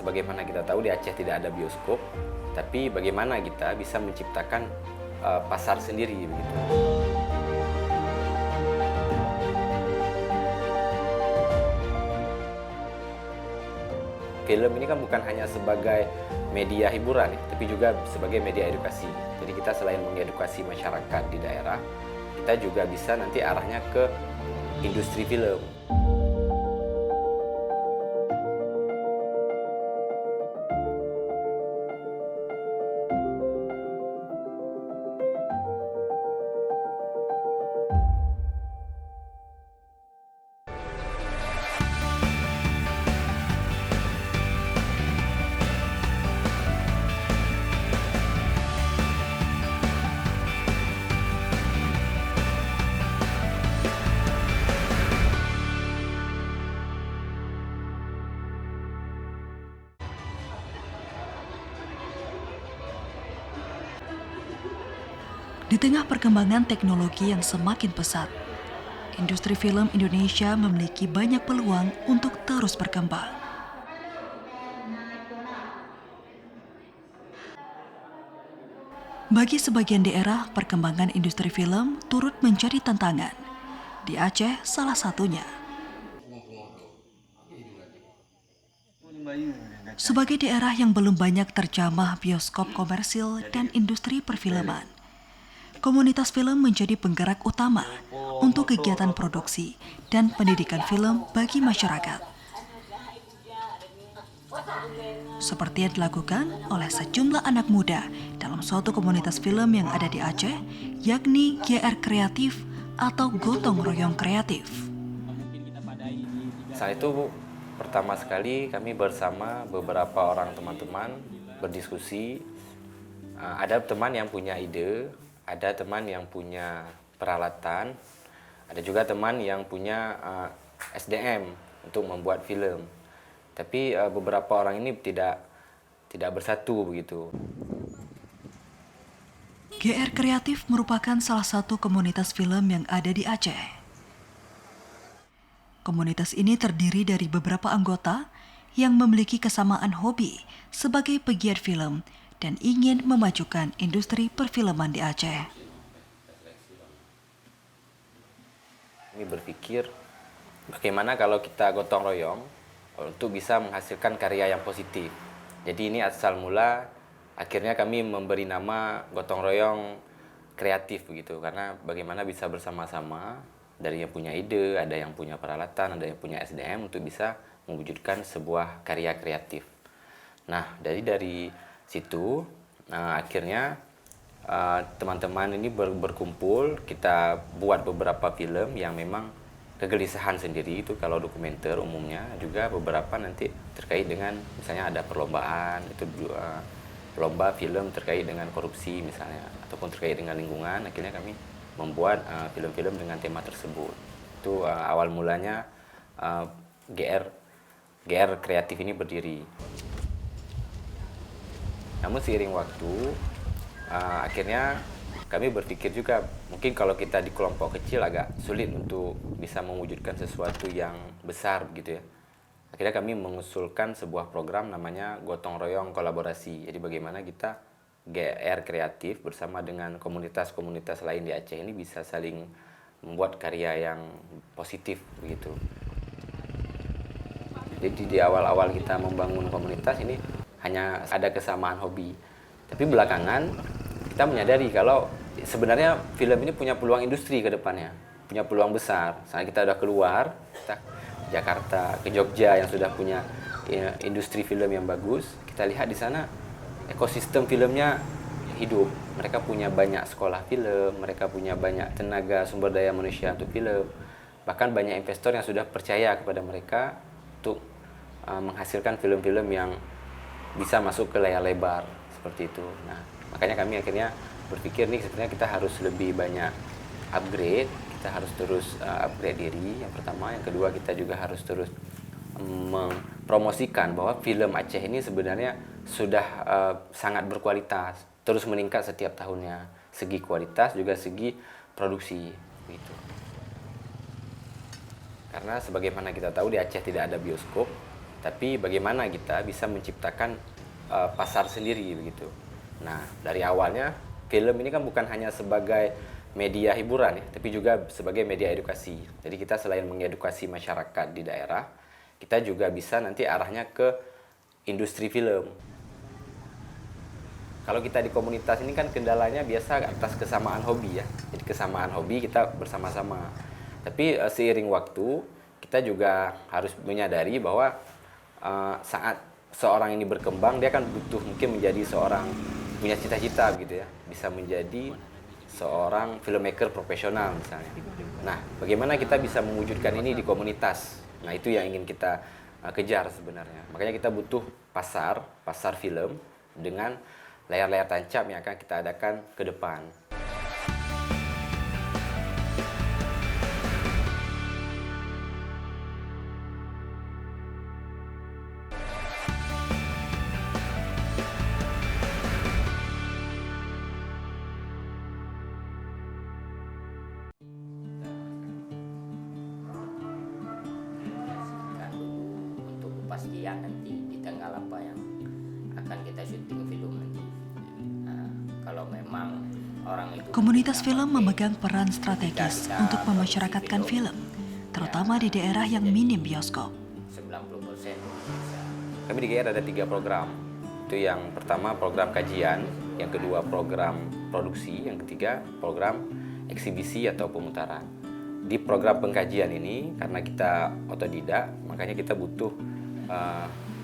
sebagaimana kita tahu di Aceh tidak ada bioskop, tapi bagaimana kita bisa menciptakan pasar sendiri begitu. Film ini kan bukan hanya sebagai media hiburan, tapi juga sebagai media edukasi. Jadi kita selain mengedukasi masyarakat di daerah, kita juga bisa nanti arahnya ke industri film. Di tengah perkembangan teknologi yang semakin pesat, industri film Indonesia memiliki banyak peluang untuk terus berkembang. Bagi sebagian daerah, perkembangan industri film turut menjadi tantangan. Di Aceh, salah satunya. Sebagai daerah yang belum banyak terjamah bioskop komersil dan industri perfilman, komunitas film menjadi penggerak utama untuk kegiatan produksi dan pendidikan film bagi masyarakat. Seperti yang dilakukan oleh sejumlah anak muda dalam suatu komunitas film yang ada di Aceh, yakni GR Kreatif atau Gotong Royong Kreatif. Saat itu pertama sekali kami bersama beberapa orang teman-teman berdiskusi. Ada teman yang punya ide, ada teman yang punya peralatan, ada juga teman yang punya SDM untuk membuat film. Tapi beberapa orang ini tidak bersatu begitu. GR Kreatif merupakan salah satu komunitas film yang ada di Aceh. Komunitas ini terdiri dari beberapa anggota yang memiliki kesamaan hobi sebagai pegiat film dan ingin memajukan industri perfilman di Aceh. Kami berpikir bagaimana kalau kita gotong royong untuk bisa menghasilkan karya yang positif. Jadi ini asal mula akhirnya kami memberi nama gotong royong kreatif begitu, karena bagaimana bisa bersama-sama dari yang punya ide, ada yang punya peralatan, ada yang punya SDM untuk bisa mewujudkan sebuah karya kreatif. Nah, dari situ akhirnya teman-teman ini berkumpul, kita buat beberapa film yang memang kegelisahan sendiri itu kalau dokumenter umumnya, juga beberapa nanti terkait dengan misalnya ada perlombaan, itu lomba film terkait dengan korupsi misalnya, ataupun terkait dengan lingkungan. Akhirnya kami membuat film-film dengan tema tersebut. Itu awal mulanya GR Kreatif ini berdiri. Namun seiring waktu akhirnya kami berpikir juga mungkin kalau kita di kelompok kecil agak sulit untuk bisa mewujudkan sesuatu yang besar begitu ya. Akhirnya kami mengusulkan sebuah program namanya Gotong Royong Kolaborasi. Jadi bagaimana kita GR Kreatif bersama dengan komunitas-komunitas lain di Aceh ini bisa saling membuat karya yang positif begitu. Jadi di awal-awal kita membangun komunitas ini hanya ada kesamaan hobi. Tapi belakangan kita menyadari kalau sebenarnya film ini punya peluang industri ke depannya, punya peluang besar. Saat kita udah keluar, kita ke Jakarta, ke Jogja yang sudah punya industri film yang bagus, kita lihat di sana ekosistem filmnya hidup. Mereka punya banyak sekolah film, mereka punya banyak tenaga sumber daya manusia untuk film. Bahkan banyak investor yang sudah percaya kepada mereka untuk menghasilkan film-film yang bisa masuk ke layar lebar seperti itu. Nah, makanya kami akhirnya berpikir nih sebenarnya kita harus lebih banyak upgrade, kita harus terus upgrade diri yang pertama, yang kedua kita juga harus terus mempromosikan bahwa film Aceh ini sebenarnya sudah sangat berkualitas, terus meningkat setiap tahunnya, segi kualitas juga segi produksi gitu. Karena sebagaimana kita tahu di Aceh tidak ada bioskop, tapi bagaimana kita bisa menciptakan pasar sendiri begitu. Nah, dari awalnya film ini kan bukan hanya sebagai media hiburan ya, tapi juga sebagai media edukasi. Jadi kita selain mengedukasi masyarakat di daerah, kita juga bisa nanti arahnya ke industri film. Kalau kita di komunitas ini kan kendalanya biasa atas kesamaan hobi ya. Jadi kesamaan hobi kita bersama-sama. Tapi seiring waktu kita juga harus menyadari bahwa saat seorang ini berkembang dia kan butuh mungkin menjadi seorang punya cita-cita gitu ya. Bisa menjadi seorang filmmaker profesional misalnya. Nah, bagaimana kita bisa mewujudkan ini di komunitas? Nah, itu yang ingin kita kejar sebenarnya. Makanya kita butuh pasar film dengan layar-layar tancap yang akan kita adakan ke depan. Untuk kepastian nanti di tanggal apa yang akan kita syuting film nanti. Nah, kalau memang orang itu Komunitas film memegang peran strategis untuk memasyarakatkan film, terutama di daerah yang minim bioskop. 90% bisa. Kami di GR ada 3 program. Itu yang pertama program kajian, yang kedua program produksi, yang ketiga program eksibisi atau pemutaran. Di program pengkajian ini karena kita otodidak, makanya kita butuh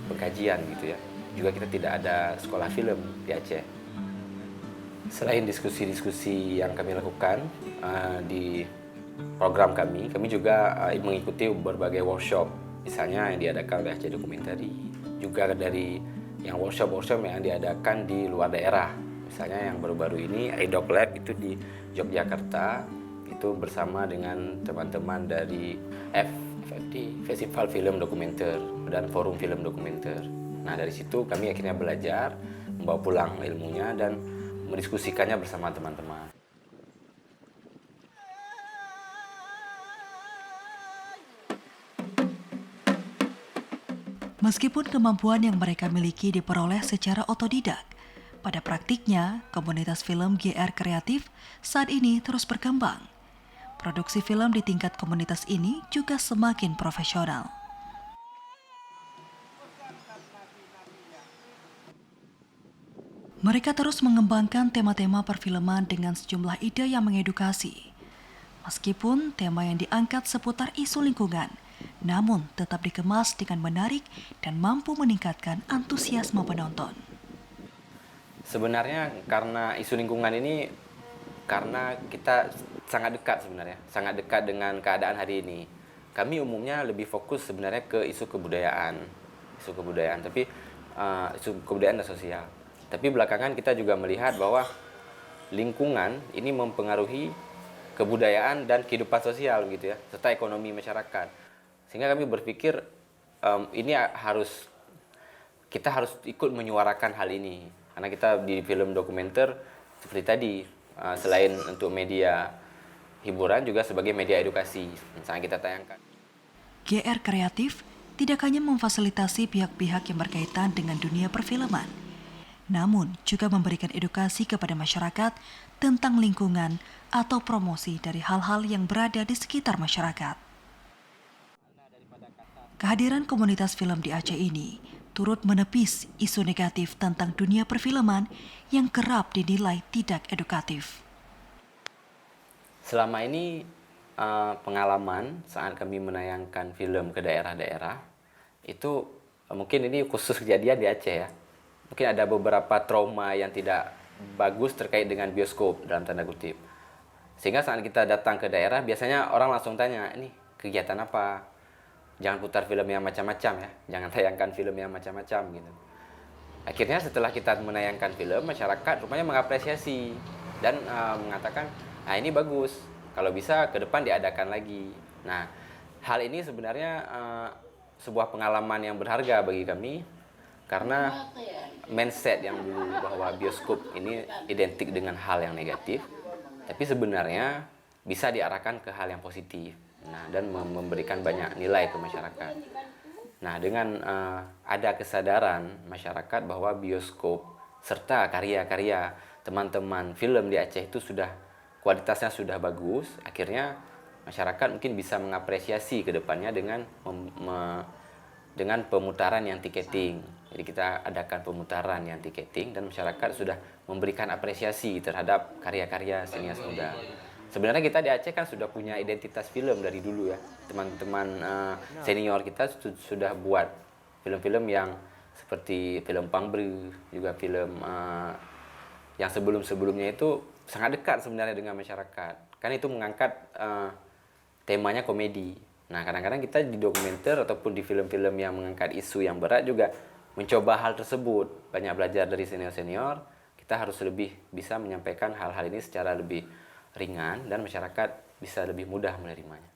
pengkajian gitu ya. Juga kita tidak ada sekolah film di Aceh. Selain diskusi-diskusi yang kami lakukan di program kami juga mengikuti berbagai workshop. Misalnya yang diadakan oleh Aceh Documentary, juga dari yang workshop yang diadakan di luar daerah. Misalnya yang baru-baru ini iDoc Lab itu di Yogyakarta, itu bersama dengan teman-teman dari FFD, Festival Film Dokumenter dan Forum Film Dokumenter. Nah, dari situ kami akhirnya belajar, membawa pulang ilmunya dan mendiskusikannya bersama teman-teman. Meskipun kemampuan yang mereka miliki diperoleh secara otodidak, pada praktiknya komunitas film GR Kreatif saat ini terus berkembang. Produksi film di tingkat komunitas ini juga semakin profesional. Mereka terus mengembangkan tema-tema perfilman dengan sejumlah ide yang mengedukasi. Meskipun tema yang diangkat seputar isu lingkungan, namun tetap dikemas dengan menarik dan mampu meningkatkan antusiasme penonton. Sebenarnya karena isu lingkungan ini, karena kita sangat dekat sebenarnya, sangat dekat dengan keadaan hari ini. Kami umumnya lebih fokus sebenarnya ke isu kebudayaan, tapi isu kebudayaan dan sosial. Tapi belakangan kita juga melihat bahwa lingkungan ini mempengaruhi kebudayaan dan kehidupan sosial gitu ya, serta ekonomi masyarakat. Sehingga kami berpikir kita harus ikut menyuarakan hal ini. Karena kita di film dokumenter seperti tadi, selain untuk media hiburan juga sebagai media edukasi, misalnya kita tayangkan. GR Kreatif tidak hanya memfasilitasi pihak-pihak yang berkaitan dengan dunia perfilman, namun juga memberikan edukasi kepada masyarakat tentang lingkungan atau promosi dari hal-hal yang berada di sekitar masyarakat. Kehadiran komunitas film di Aceh ini turut menepis isu negatif tentang dunia perfilman yang kerap dinilai tidak edukatif. Selama ini pengalaman saat kami menayangkan film ke daerah-daerah itu mungkin ini khusus kejadian di Aceh ya. Mungkin ada beberapa trauma yang tidak bagus terkait dengan bioskop dalam tanda kutip. Sehingga saat kita datang ke daerah biasanya orang langsung tanya, ini kegiatan apa? Jangan putar film yang macam-macam ya, jangan tayangkan film yang macam-macam gitu. Akhirnya setelah kita menayangkan film, masyarakat rupanya mengapresiasi dan mengatakan, ini bagus, kalau bisa ke depan diadakan lagi. Nah, hal ini sebenarnya sebuah pengalaman yang berharga bagi kami, karena mindset yang dulu bahwa bioskop ini identik dengan hal yang negatif, tapi sebenarnya bisa diarahkan ke hal yang positif. Nah, dan memberikan banyak nilai ke masyarakat. Nah, dengan ada kesadaran masyarakat bahwa bioskop serta karya-karya teman-teman film di Aceh itu sudah kualitasnya sudah bagus, akhirnya masyarakat mungkin bisa mengapresiasi ke depannya dengan pemutaran yang tiketing. Jadi kita adakan pemutaran yang tiketing dan masyarakat sudah memberikan apresiasi terhadap karya-karya senior muda. Sebenarnya kita di Aceh kan sudah punya identitas film dari dulu ya. Teman-teman senior kita sudah buat film-film yang seperti film Pangbru, juga film yang sebelum-sebelumnya itu sangat dekat sebenarnya dengan masyarakat. Kan itu mengangkat temanya komedi. Nah, kadang-kadang kita di dokumenter ataupun di film-film yang mengangkat isu yang berat juga mencoba hal tersebut. Banyak belajar dari senior-senior, kita harus lebih bisa menyampaikan hal-hal ini secara lebih ringan dan masyarakat bisa lebih mudah menerimanya.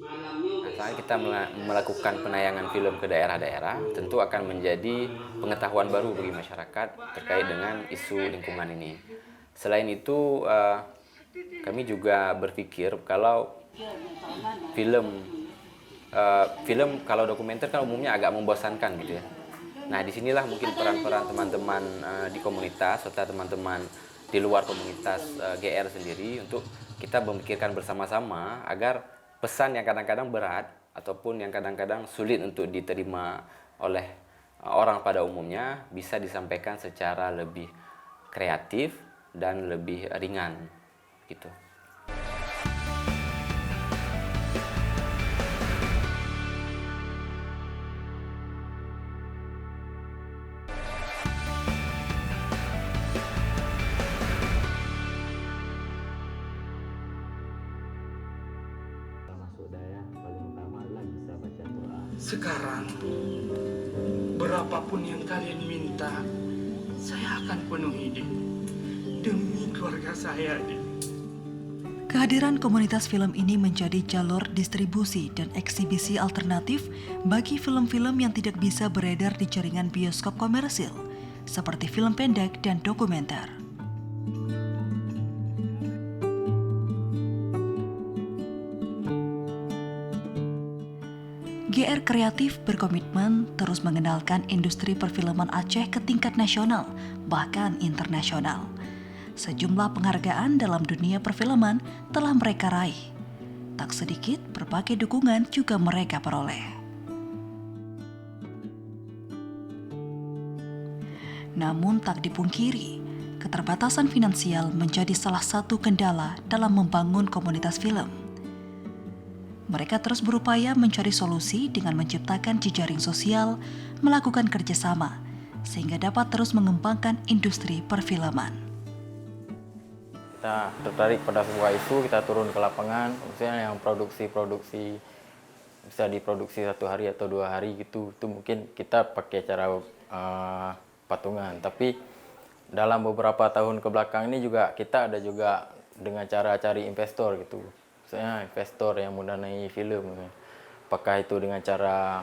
Nah, saat kita melakukan penayangan film ke daerah-daerah, tentu akan menjadi pengetahuan baru bagi masyarakat terkait dengan isu lingkungan ini. Selain itu, kami juga berpikir kalau film kalau dokumenter kan umumnya agak membosankan gitu ya. Nah, disinilah mungkin peran-peran teman-teman di komunitas serta teman-teman di luar komunitas GR sendiri untuk kita memikirkan bersama-sama agar pesan yang kadang-kadang berat ataupun yang kadang-kadang sulit untuk diterima oleh orang pada umumnya bisa disampaikan secara lebih kreatif dan lebih ringan gitu. Sekarang, berapapun yang kalian minta, saya akan penuhi demi keluarga saya. Kehadiran komunitas film ini menjadi jalur distribusi dan eksibisi alternatif bagi film-film yang tidak bisa beredar di jaringan bioskop komersil, seperti film pendek dan dokumenter. GR Kreatif berkomitmen terus mengenalkan industri perfilman Aceh ke tingkat nasional, bahkan internasional. Sejumlah penghargaan dalam dunia perfilman telah mereka raih. Tak sedikit berbagai dukungan juga mereka peroleh. Namun tak dipungkiri, keterbatasan finansial menjadi salah satu kendala dalam membangun komunitas film. Mereka terus berupaya mencari solusi dengan menciptakan jejaring sosial, melakukan kerjasama, sehingga dapat terus mengembangkan industri perfilman. Kita tertarik pada sebuah isu, kita turun ke lapangan, misalnya yang produksi bisa diproduksi 1 hari atau 2 hari gitu, itu mungkin kita pakai cara patungan. Tapi dalam beberapa tahun ke belakang ini juga kita ada juga dengan cara cari investor gitu. Misalnya investor yang mendanai film, apakah itu dengan cara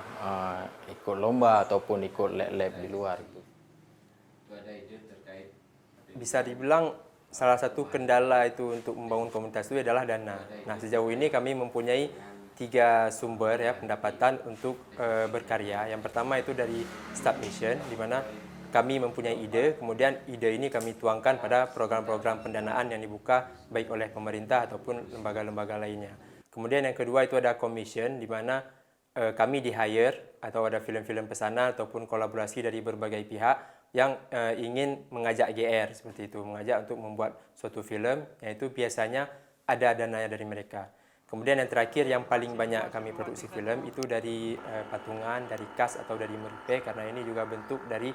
ikut lomba ataupun ikut lab-lab di luar. Gitu. Bisa dibilang salah satu kendala itu untuk membangun komunitas itu adalah dana. Nah, sejauh ini kami mempunyai 3 sumber ya pendapatan untuk berkarya. Yang pertama itu dari Start Mission, di mana kami mempunyai ide, kemudian ide ini kami tuangkan pada program-program pendanaan yang dibuka baik oleh pemerintah ataupun lembaga-lembaga lainnya. Kemudian yang kedua itu ada commission, di mana kami di-hire atau ada film-film pesanan ataupun kolaborasi dari berbagai pihak yang ingin mengajak GR seperti itu, mengajak untuk membuat suatu film, yaitu biasanya ada dananya dari mereka. Kemudian yang terakhir yang paling banyak kami produksi film itu dari patungan, dari kas atau dari meripe, karena ini juga bentuk dari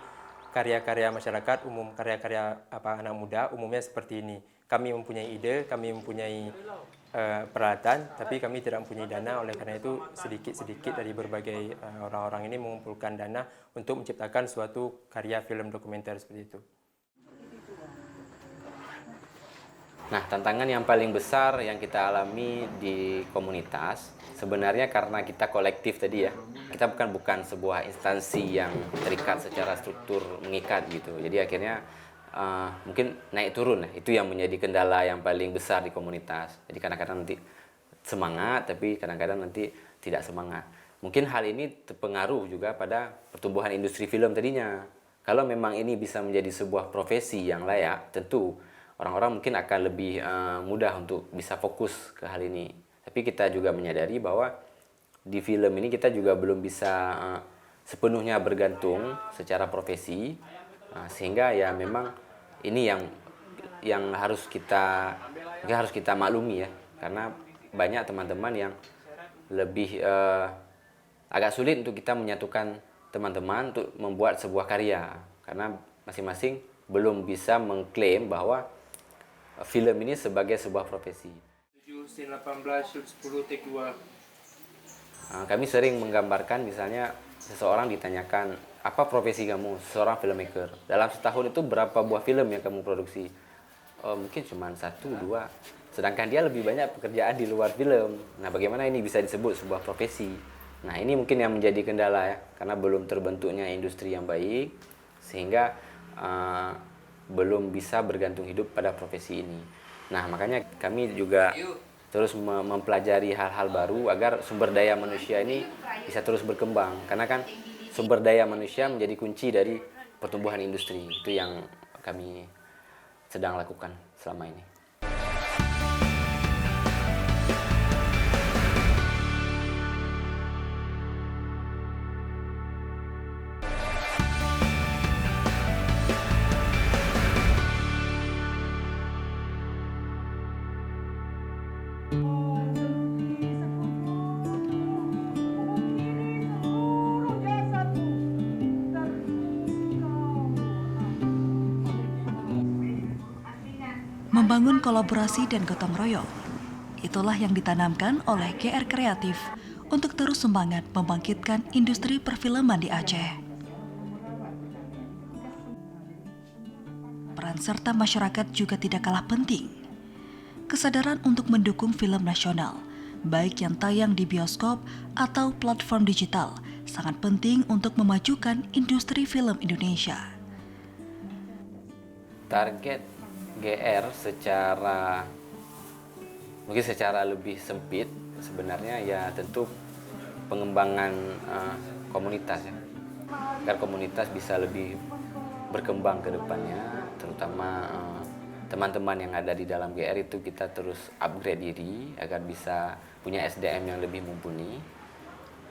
karya-karya masyarakat umum, karya-karya anak muda umumnya seperti ini. Kami mempunyai ide, kami mempunyai peralatan, tapi kami tidak mempunyai dana. Oleh karena itu sedikit-sedikit dari berbagai orang-orang ini mengumpulkan dana untuk menciptakan suatu karya film dokumenter seperti itu. Nah, tantangan yang paling besar yang kita alami di komunitas sebenarnya karena kita kolektif tadi ya. Kita bukan sebuah instansi yang terikat secara struktur mengikat gitu. Jadi akhirnya mungkin naik turun ya. Itu yang menjadi kendala yang paling besar di komunitas. Jadi kadang-kadang nanti semangat tapi kadang-kadang nanti tidak semangat. Mungkin hal ini terpengaruh juga pada pertumbuhan industri film tadinya. Kalau memang ini bisa menjadi sebuah profesi yang layak, tentu orang-orang mungkin akan lebih mudah untuk bisa fokus ke hal ini. Tapi kita juga menyadari bahwa di film ini kita juga belum bisa sepenuhnya bergantung secara profesi, sehingga ya memang ini yang harus kita maklumi ya, karena banyak teman-teman yang lebih agak sulit untuk kita menyatukan teman-teman untuk membuat sebuah karya, karena masing-masing belum bisa mengklaim bahwa film ini sebagai sebuah profesi. 7 scene 18 shoot 10 take 2. Kami sering menggambarkan, misalnya seseorang ditanyakan, apa profesi kamu, seorang filmmaker? Dalam setahun itu berapa buah film yang kamu produksi? Mungkin cuma 1, 2. Sedangkan dia lebih banyak pekerjaan di luar film. Nah, bagaimana ini bisa disebut sebuah profesi? Nah, ini mungkin yang menjadi kendala ya, karena belum terbentuknya industri yang baik, sehingga belum bisa bergantung hidup pada profesi ini. Nah, makanya kami juga terus mempelajari hal-hal baru agar sumber daya manusia ini bisa terus berkembang. Karena kan sumber daya manusia menjadi kunci dari pertumbuhan industri. Itu yang kami sedang lakukan selama ini. Membangun kolaborasi dan gotong royong, itulah yang ditanamkan oleh GR Kreatif untuk terus semangat membangkitkan industri perfilman di Aceh. Peran serta masyarakat juga tidak kalah penting. Kesadaran untuk mendukung film nasional, baik yang tayang di bioskop atau platform digital, sangat penting untuk memajukan industri film Indonesia. Target GR mungkin secara lebih sempit sebenarnya ya tentu pengembangan komunitas ya, agar komunitas bisa lebih berkembang ke depannya, terutama teman-teman yang ada di dalam GR itu kita terus upgrade diri agar bisa punya SDM yang lebih mumpuni.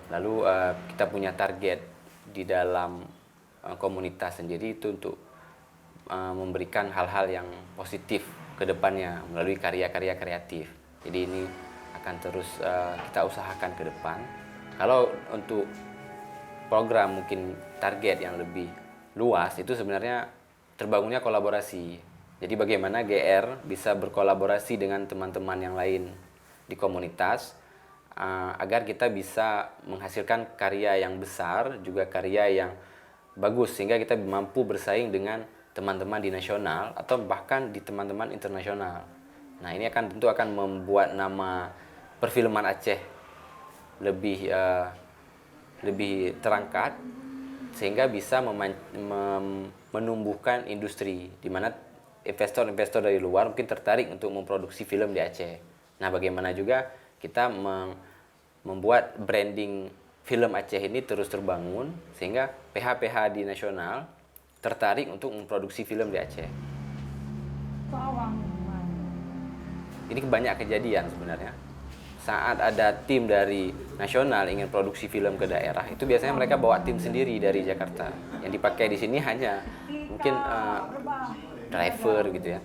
Lalu kita punya target di dalam komunitas sendiri itu untuk memberikan hal-hal yang positif ke depannya melalui karya-karya kreatif. Jadi ini akan terus kita usahakan ke depan. Kalau untuk program mungkin target yang lebih luas itu sebenarnya terbangunnya kolaborasi. Jadi bagaimana GR bisa berkolaborasi dengan teman-teman yang lain di komunitas agar kita bisa menghasilkan karya yang besar, juga karya yang bagus sehingga kita mampu bersaing dengan teman-teman di nasional atau bahkan di teman-teman internasional. Nah, ini tentu akan membuat nama perfilman Aceh lebih terangkat sehingga bisa menumbuhkan industri di mana investor-investor dari luar mungkin tertarik untuk memproduksi film di Aceh. Nah, bagaimana juga kita membuat branding film Aceh ini terus terbangun sehingga PH-PH di nasional tertarik untuk memproduksi film di Aceh. Ini banyak kejadian sebenarnya. Saat ada tim dari nasional ingin produksi film ke daerah, itu biasanya mereka bawa tim sendiri dari Jakarta. Yang dipakai di sini hanya mungkin driver gitu ya.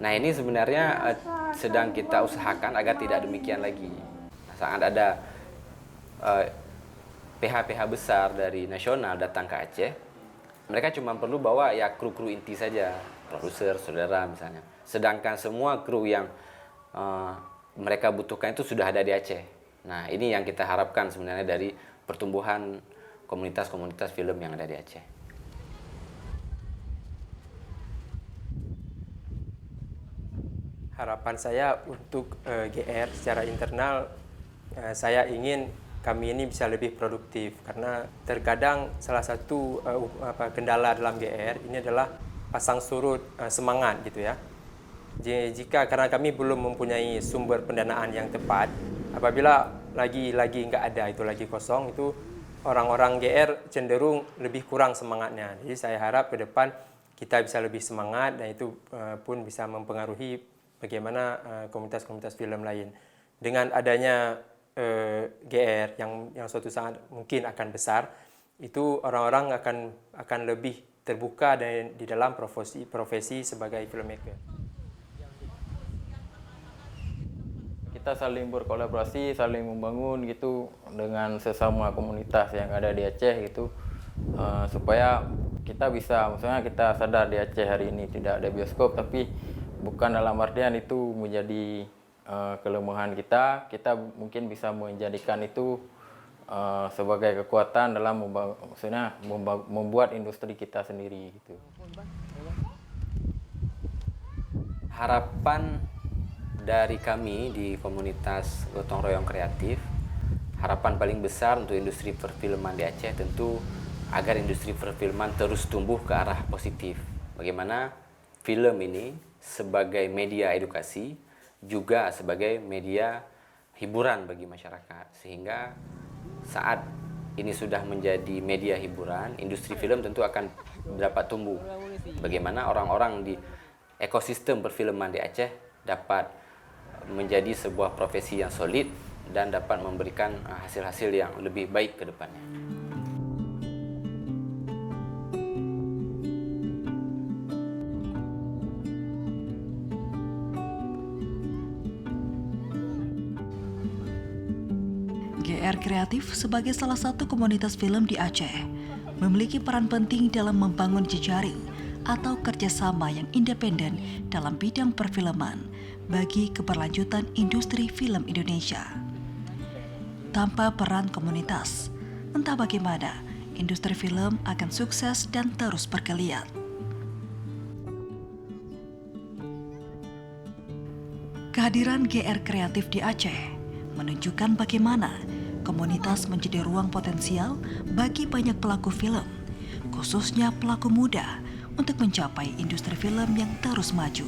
Nah, ini sebenarnya sedang kita usahakan agar tidak demikian lagi. Saat ada PH-PH besar dari nasional datang ke Aceh, mereka cuma perlu bawa ya kru-kru inti saja, produser, saudara misalnya. Sedangkan semua kru yang mereka butuhkan itu sudah ada di Aceh. Nah, ini yang kita harapkan sebenarnya dari pertumbuhan komunitas-komunitas film yang ada di Aceh. Harapan saya untuk GR secara internal, saya ingin kami ini bisa lebih produktif karena terkadang salah satu kendala dalam GR ini adalah pasang surut semangat gitu ya. Jika karena kami belum mempunyai sumber pendanaan yang tepat, apabila lagi nggak ada, itu lagi kosong, itu orang-orang GR cenderung lebih kurang semangatnya. Jadi saya harap ke depan kita bisa lebih semangat, dan itu pun bisa mempengaruhi bagaimana komunitas-komunitas film lain. Dengan adanya GR yang suatu saat mungkin akan besar, itu orang-orang akan lebih terbuka di dalam profesi sebagai filmmaker. Kita saling berkolaborasi, saling membangun gitu dengan sesama komunitas yang ada di Aceh gitu, supaya kita bisa, maksudnya kita sadar di Aceh hari ini tidak ada bioskop, tapi bukan dalam artian itu menjadi kelemahan kita mungkin bisa menjadikan itu sebagai kekuatan dalam membuat industri kita sendiri gitu. Harapan dari kami di komunitas Gotong Royong Kreatif, harapan paling besar untuk industri perfilman di Aceh tentu agar industri perfilman terus tumbuh ke arah positif. Bagaimana film ini sebagai media edukasi juga sebagai media hiburan bagi masyarakat, sehingga saat ini sudah menjadi media hiburan, industri film tentu akan dapat tumbuh. Bagaimana orang-orang di ekosistem perfilman di Aceh dapat menjadi sebuah profesi yang solid dan dapat memberikan hasil-hasil yang lebih baik ke depannya. GR Kreatif sebagai salah satu komunitas film di Aceh memiliki peran penting dalam membangun jejaring atau kerjasama yang independen dalam bidang perfilman bagi keberlanjutan industri film Indonesia. Tanpa peran komunitas, entah bagaimana industri film akan sukses dan terus bergeliat. Kehadiran GR Kreatif di Aceh menunjukkan bagaimana komunitas menjadi ruang potensial bagi banyak pelaku film, khususnya pelaku muda, untuk mencapai industri film yang terus maju.